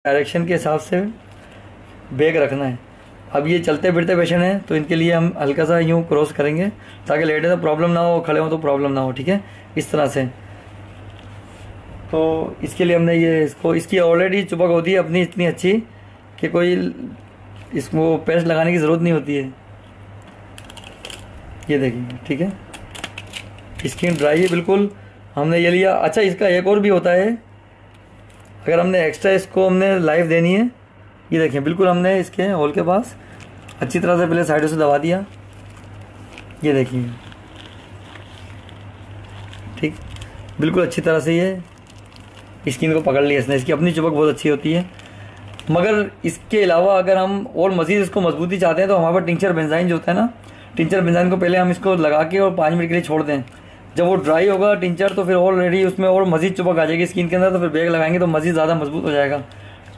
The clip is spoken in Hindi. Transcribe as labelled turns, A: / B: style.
A: डायरेक्शन के हिसाब से बैग रखना है। अब ये चलते फिरते पेशेंट हैं तो इनके लिए हम हल्का सा यूँ क्रॉस करेंगे ताकि लेटे तो प्रॉब्लम ना हो, खड़े हो तो प्रॉब्लम ना हो। ठीक है, इस तरह से। तो इसके लिए हमने ये इसकी ऑलरेडी चुपक होती है अपनी इतनी अच्छी कि कोई इसको पेस्ट लगाने की ज़रूरत नहीं होती है। ये देखिए, ठीक है, स्किन ड्राई है बिल्कुल। हमने ये लिया। अच्छा, इसका एक और भी होता है, अगर हमने एक्स्ट्रा इसको हमने लाइफ देनी है, ये देखें बिल्कुल हमने इसके होल के पास अच्छी तरह से पहले साइडों से दबा दिया। ये देखिए, ठीक, बिल्कुल अच्छी तरह से ये स्किन को पकड़ लिया इसने। इसकी अपनी चुपक बहुत अच्छी होती है। मगर इसके अलावा अगर हम और मज़ीद इसको मजबूती चाहते हैं तो हमारे पास टिंचर बेंजाइन जो होता है ना, टिंचर बेंजाइन को पहले हम इसको लगा के और 5 मिनट के लिए छोड़ दें। जब वो ड्राई होगा टिंचर तो फिर ऑलरेडी उसमें और मज़ीद चुपक आ जाएगी स्किन के अंदर, तो फिर बैग लगाएंगे तो मज़ीद ज़्यादा मजबूत हो जाएगा।